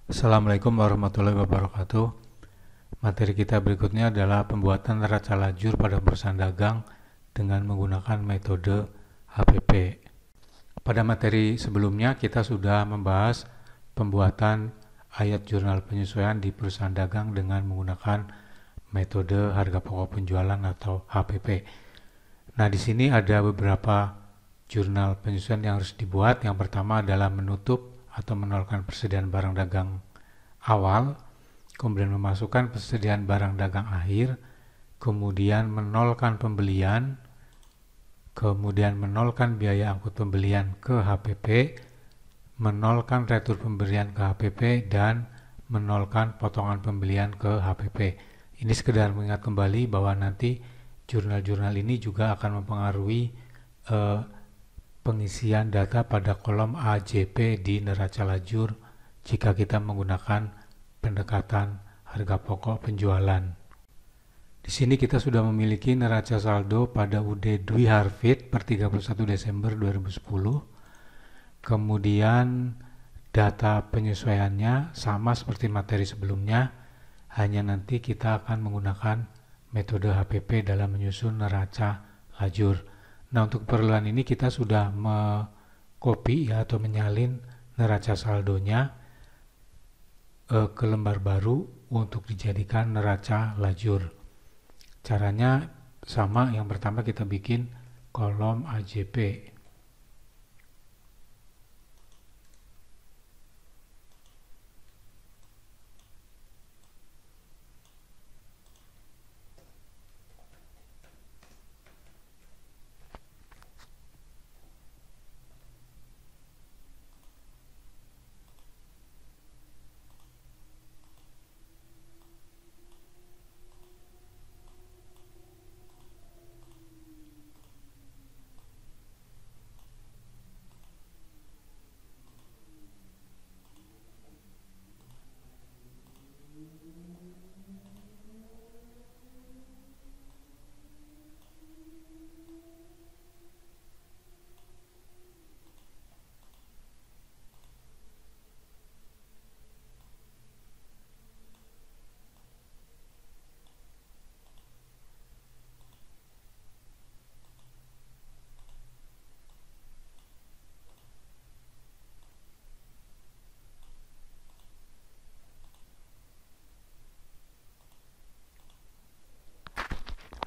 Assalamualaikum warahmatullahi wabarakatuh. Materi kita berikutnya adalah pembuatan neraca lajur pada perusahaan dagang dengan menggunakan metode HPP. Pada materi sebelumnya kita sudah membahas pembuatan ayat jurnal penyesuaian di perusahaan dagang dengan menggunakan metode harga pokok penjualan atau HPP. Nah, di sini ada beberapa jurnal penyesuaian yang harus dibuat. Yang pertama adalah menutup atau menolkan persediaan barang dagang awal, kemudian memasukkan persediaan barang dagang akhir, kemudian menolkan pembelian, kemudian menolkan biaya angkut pembelian ke HPP, menolkan retur pembelian ke HPP, dan menolkan potongan pembelian ke HPP. Ini sekedar mengingat kembali bahwa nanti jurnal-jurnal ini juga akan mempengaruhi pengisian data pada kolom AJP di neraca lajur jika kita menggunakan pendekatan harga pokok penjualan. Di sini kita sudah memiliki neraca saldo pada UD Dwi Harvit per 31 Desember 2010. Kemudian data penyesuaiannya sama seperti materi sebelumnya, hanya nanti kita akan menggunakan metode HPP dalam menyusun neraca lajur. Nah, untuk keperluan ini kita sudah mengcopy atau menyalin neraca saldonya ke lembar baru untuk dijadikan neraca lajur. Caranya sama, yang pertama kita bikin kolom AJP.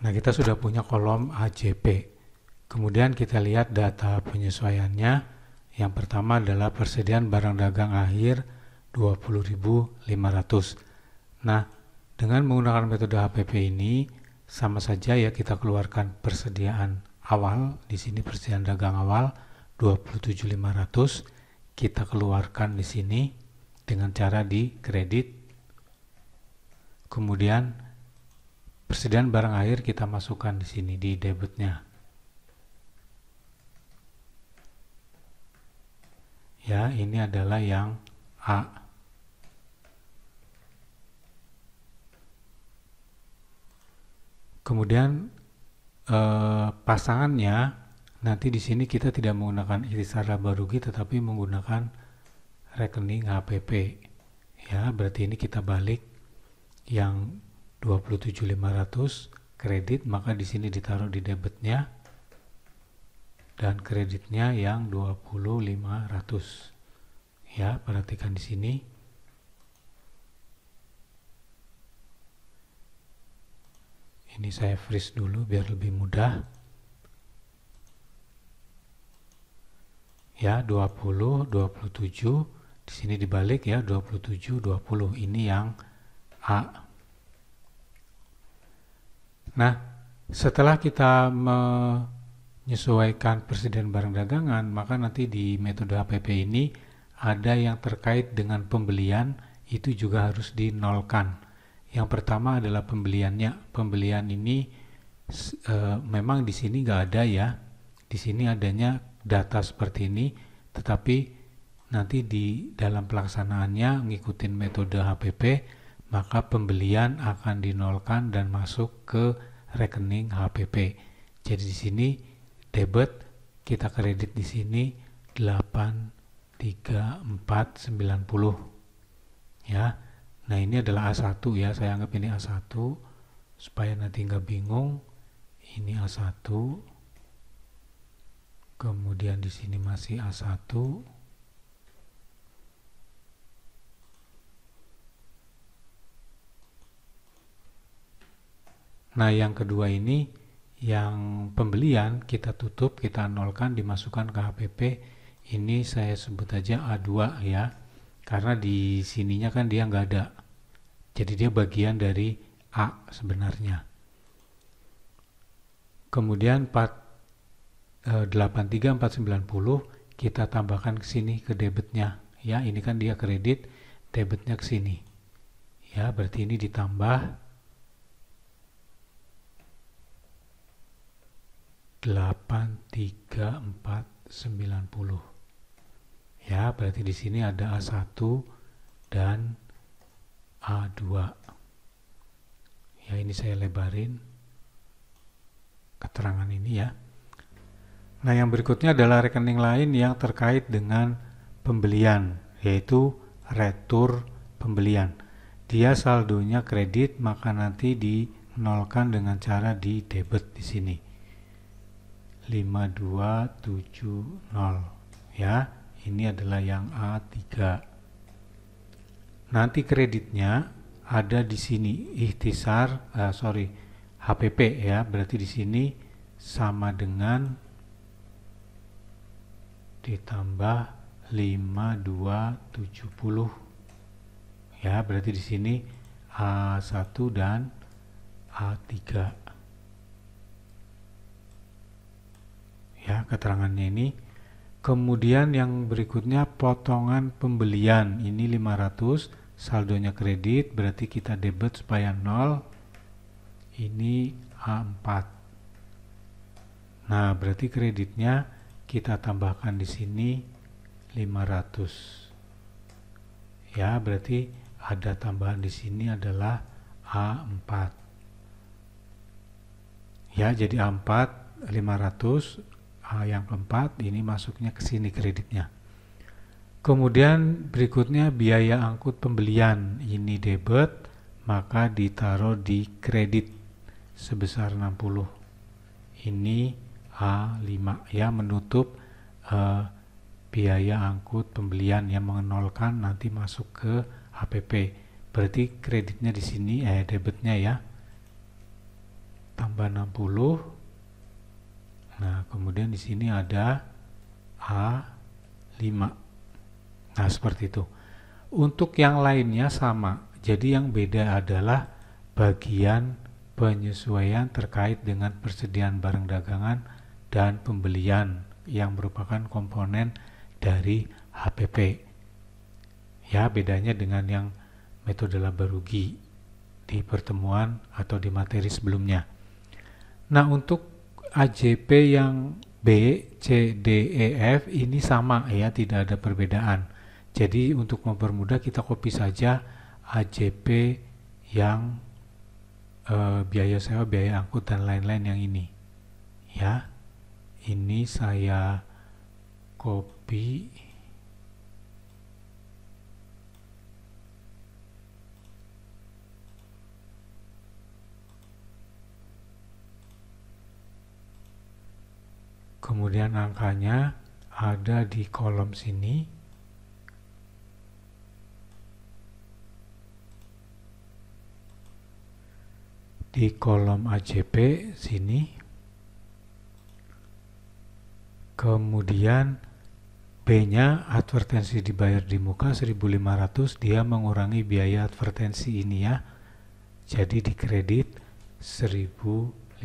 Nah, kita sudah punya kolom AJP. Kemudian kita lihat data penyesuaiannya. Yang pertama adalah persediaan barang dagang akhir 20.500. Nah, dengan menggunakan metode HPP ini sama saja ya, kita keluarkan persediaan awal. Di sini persediaan dagang awal 27.500. Kita keluarkan di sini dengan cara di kredit. Kemudian persediaan barang akhir kita masukkan di sini di debitnya. Ya, ini adalah yang A. Kemudian pasangannya nanti di sini kita tidak menggunakan ikhtisar laba rugi tetapi menggunakan rekening HPP. Ya, berarti ini kita balik yang 27.500 kredit, maka di sini ditaruh di debitnya dan kreditnya yang 20.500. Ya, perhatikan di sini. Ini saya freeze dulu biar lebih mudah. Ya, 20, 27. Di sini dibalik ya, 27, 20. Ini yang A. Nah, setelah kita menyesuaikan persediaan barang dagangan, maka nanti di metode HPP ini ada yang terkait dengan pembelian, itu juga harus dinolkan. Yang pertama adalah pembeliannya. Pembelian ini memang di sini nggak ada ya. Di sini adanya data seperti ini, tetapi nanti di dalam pelaksanaannya ngikutin metode HPP, maka pembelian akan dinolkan dan masuk ke rekening HPP. Jadi di sini debit, kita kredit di sini 83490. ya. Nah, ini adalah A1 ya, saya anggap ini A1 supaya nanti nggak bingung. Ini A1, kemudian di sini masih A1. Nah, yang kedua ini, yang pembelian kita tutup, kita nolkan, dimasukkan ke HPP. Ini saya sebut aja A2 ya, karena di sininya kan dia nggak ada. Jadi dia bagian dari A sebenarnya. Kemudian 83490 kita tambahkan ke sini ke debitnya. Ya, ini kan dia kredit, debitnya ke sini. Ya, berarti ini ditambah 83490. Ya, berarti di sini ada A1 dan A2. Ya, ini saya lebarin keterangan ini ya. Nah, yang berikutnya adalah rekening lain yang terkait dengan pembelian, yaitu retur pembelian. Dia saldonya kredit, maka nanti dinolkan dengan cara di debit di sini. 5270 ya. Ini adalah yang A3. Nanti kreditnya ada di sini HPP ya, berarti di sini sama dengan ditambah 5270 ya, berarti di sini A1 dan A3 ya, keterangannya ini. Kemudian yang berikutnya potongan pembelian, ini 500, saldonya kredit, berarti kita debit supaya 0. Ini A4. Nah, berarti kreditnya kita tambahkan di sini 500. Ya, berarti ada tambahan di sini adalah A4. Ya, jadi A4 500, yang keempat ini masuknya ke sini kreditnya. Kemudian berikutnya biaya angkut pembelian, ini debit, maka ditaruh di kredit sebesar 60. Ini A5 ya, menutup biaya angkut pembelian yang mengenolkan nanti masuk ke HPP. Berarti kreditnya di sini debitnya ya. Tambah 60. Nah, kemudian di sini ada A5. Nah, seperti itu. Untuk yang lainnya sama. Jadi yang beda adalah bagian penyesuaian terkait dengan persediaan barang dagangan dan pembelian yang merupakan komponen dari HPP. Ya, bedanya dengan yang metode laba rugi di pertemuan atau di materi sebelumnya. Nah, untuk AJP yang B, C, D, E, F ini sama ya, tidak ada perbedaan. Jadi untuk mempermudah kita copy saja AJP yang biaya sewa, biaya angkut dan lain-lain yang ini. Ya, ini saya copy. Kemudian angkanya ada di kolom sini. Di kolom AJP sini. Kemudian B-nya advertensi dibayar di muka 1.500, dia mengurangi biaya advertensi ini ya. Jadi dikredit 1.500.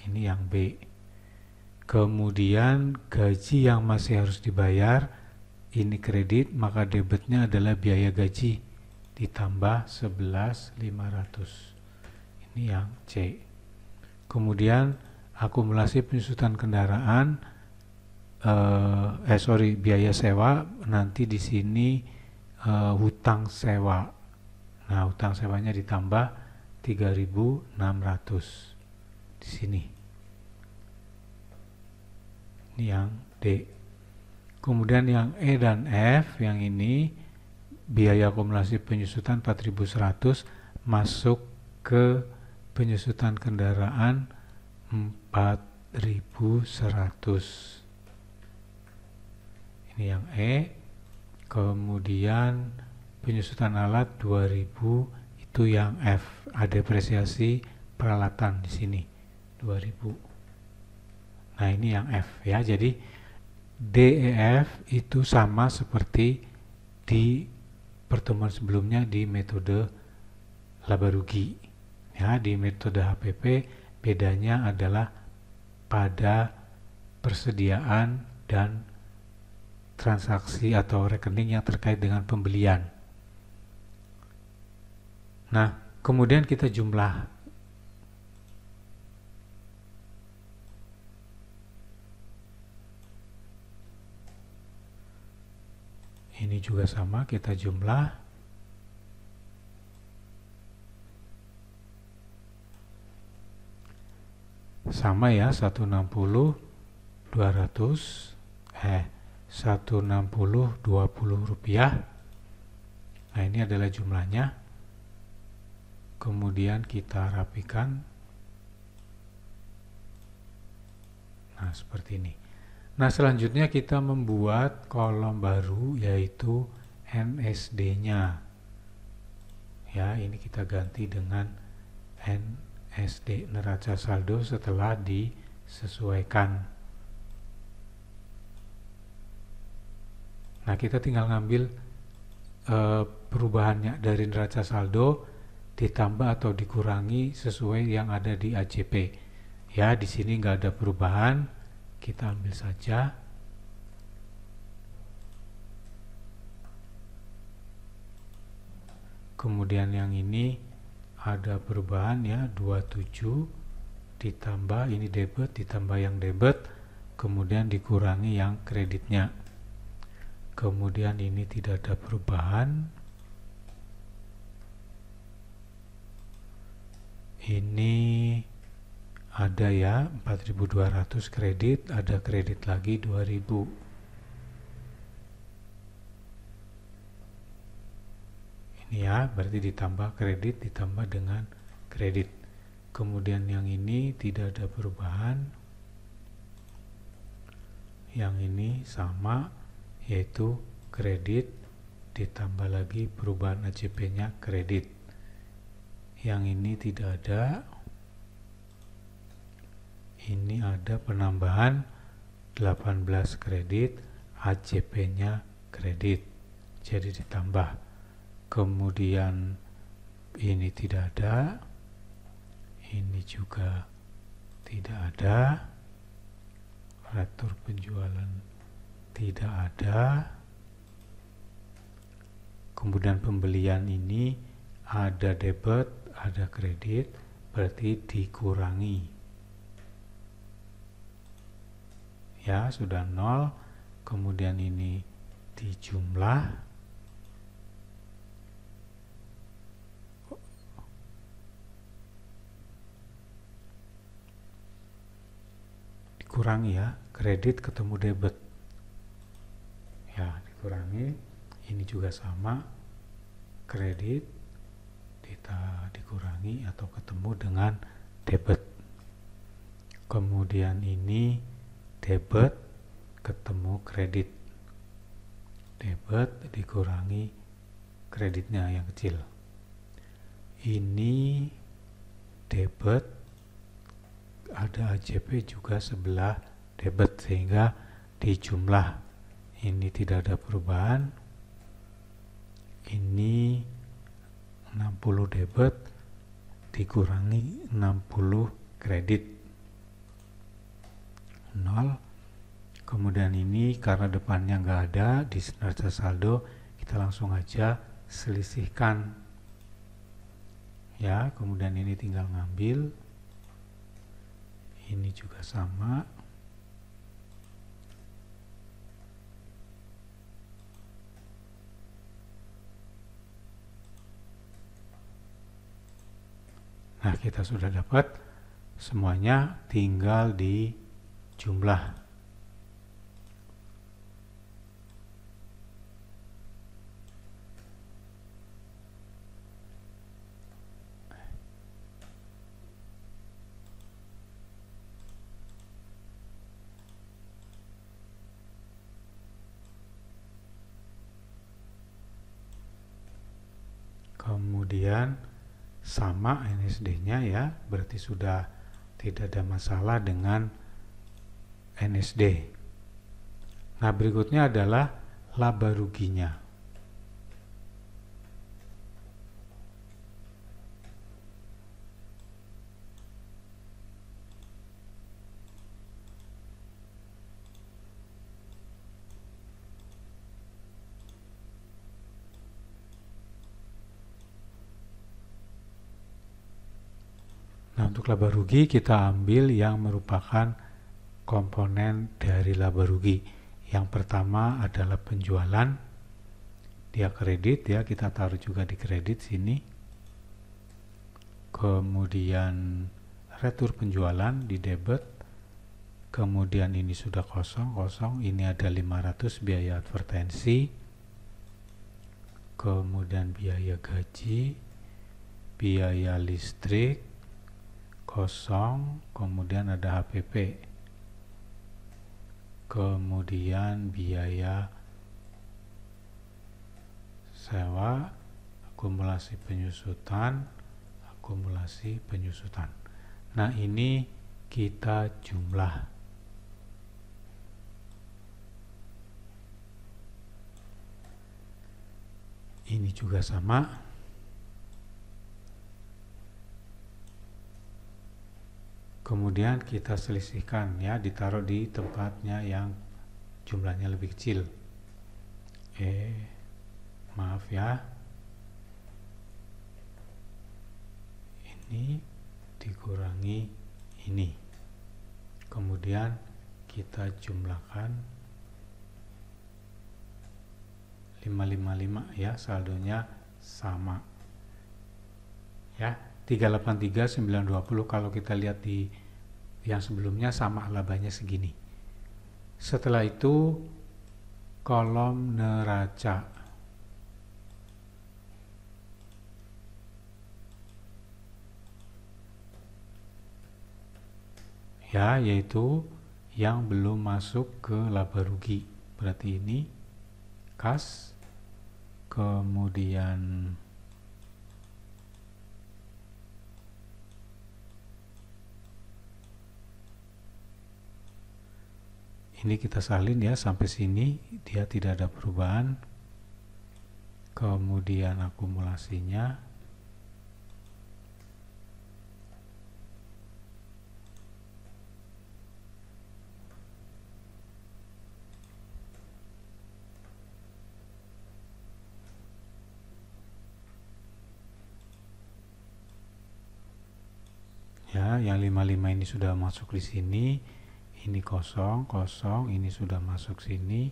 Ini yang B. Kemudian gaji yang masih harus dibayar, ini kredit, maka debitnya adalah biaya gaji ditambah 11.500. Ini yang C. Kemudian akumulasi penyusutan kendaraan, biaya sewa, nanti di sini hutang sewa. Nah, hutang sewanya ditambah 3.600 di sini. Ini yang D. Kemudian yang E dan F, yang ini biaya akumulasi penyusutan 4.100 masuk ke penyusutan kendaraan 4.100. Ini yang E. Kemudian penyusutan alat 2.000 itu yang F. Ada depresiasi peralatan di sini 2.000. Nah, ini yang F ya. Jadi DEF itu sama seperti di pertemuan sebelumnya di metode laba rugi. Ya, di metode HPP bedanya adalah pada persediaan dan transaksi atau rekening yang terkait dengan pembelian. Nah, kemudian kita jumlah. Ini juga sama, kita jumlah. Sama ya, 160 200 160 20 rupiah. Nah, ini adalah jumlahnya. Kemudian kita rapikan. Nah, seperti ini. Nah, selanjutnya kita membuat kolom baru, yaitu NSD-nya. Ya, ini kita ganti dengan NSD, neraca saldo setelah disesuaikan. Nah, kita tinggal ngambil perubahannya dari neraca saldo ditambah atau dikurangi sesuai yang ada di AJP. Ya, di sini nggak ada perubahan. Kita ambil saja. Kemudian yang ini ada perubahan ya, 27 ditambah ini debit ditambah yang debit, kemudian dikurangi yang kreditnya. Kemudian ini tidak ada perubahan. Ini ada ya 4.200 kredit, ada kredit lagi 2.000. Ini ya, berarti ditambah kredit ditambah dengan kredit. Kemudian yang ini tidak ada perubahan. Yang ini sama, yaitu kredit ditambah lagi perubahan AJP-nya kredit. Yang ini tidak ada. Ini ada penambahan 18 kredit, AJP-nya kredit, jadi ditambah. Kemudian ini tidak ada, ini juga tidak ada, retur penjualan tidak ada. Kemudian pembelian ini ada debit, ada kredit, berarti dikurangi. Ya, sudah 0. Kemudian ini dijumlah. Dikurangi ya, kredit ketemu debit. Ya, dikurangi. Ini juga sama, kredit kita dikurangi atau ketemu dengan debit. Kemudian ini debit ketemu kredit, debit dikurangi kreditnya yang kecil. Ini debit, ada AJP juga sebelah debit, sehingga dijumlah. Ini tidak ada perubahan. Ini 60 debit dikurangi 60 kredit, 0. Kemudian ini karena depannya nggak ada di neraca saldo, kita langsung aja selisihkan ya. Kemudian ini tinggal ngambil, ini juga sama. Nah, kita sudah dapat semuanya, tinggal di jumlah. kemudian sama NSD-nya ya, berarti sudah tidak ada masalah dengan NSD. Nah, berikutnya adalah laba ruginya. Nah, untuk laba rugi kita ambil yang merupakan komponen dari laba rugi. Yang pertama adalah penjualan. Dia kredit ya, kita taruh juga di kredit sini. Kemudian retur penjualan di debit. Kemudian ini sudah kosong, ini ada 500 biaya advertensi. Kemudian biaya gaji, biaya listrik, kosong, kemudian ada HPP, kemudian biaya sewa, akumulasi penyusutan. Nah, ini kita jumlah. Ini juga sama. Kemudian kita selisihkan ya, ditaruh di tempatnya yang jumlahnya lebih kecil. Maaf ya. Ini dikurangi ini. Kemudian kita jumlahkan 555 ya, saldonya sama. Ya. 383 920 kalau kita lihat di yang sebelumnya sama labanya segini. Setelah itu kolom neraca. Ya, yaitu yang belum masuk ke laba rugi. Berarti ini kas, kemudian ini kita salin ya, sampai sini dia tidak ada perubahan. Kemudian akumulasinya. Ya, yang 55 ini sudah masuk di sini. Ini kosong, ini sudah masuk sini.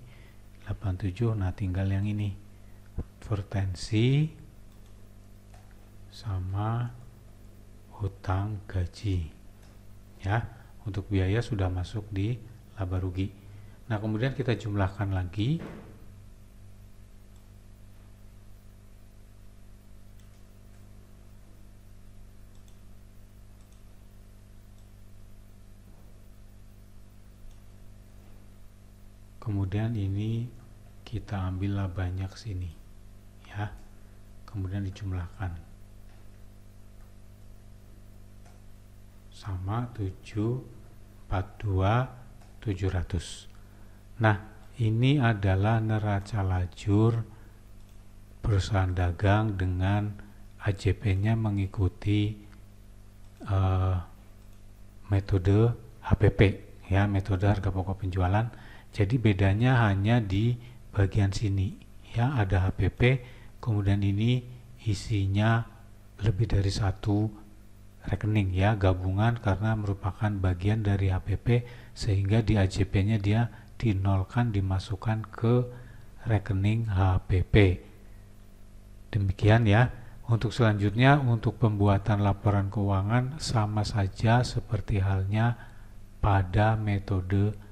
87, nah tinggal yang ini. Advertensi sama hutang gaji. Ya, untuk biaya sudah masuk di laba rugi. Nah, kemudian kita jumlahkan lagi. Kemudian ini kita ambil labanya ke sini ya, kemudian dijumlahkan sama 742 700. Nah, ini adalah neraca lajur perusahaan dagang dengan AJP-nya mengikuti metode HPP ya, metode harga pokok penjualan. Jadi bedanya hanya di bagian sini ya, ada HPP, kemudian ini isinya lebih dari satu rekening ya, gabungan karena merupakan bagian dari HPP, sehingga di AJP-nya dia dinolkan, dimasukkan ke rekening HPP. Demikian ya. Untuk selanjutnya, untuk pembuatan laporan keuangan sama saja seperti halnya pada metode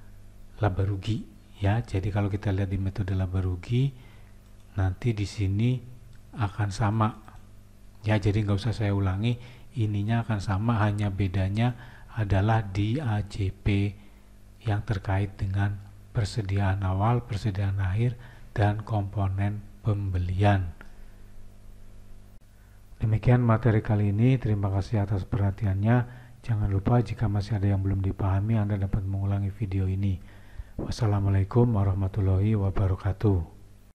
laba rugi ya. Jadi kalau kita lihat di metode laba rugi, nanti di sini akan sama ya, jadi nggak usah saya ulangi, ininya akan sama, hanya bedanya adalah di AJP yang terkait dengan persediaan awal, persediaan akhir, dan komponen pembelian. Demikian materi kali ini, terima kasih atas perhatiannya. Jangan lupa jika masih ada yang belum dipahami, Anda dapat mengulangi video ini. Wassalamualaikum warahmatullahi wabarakatuh.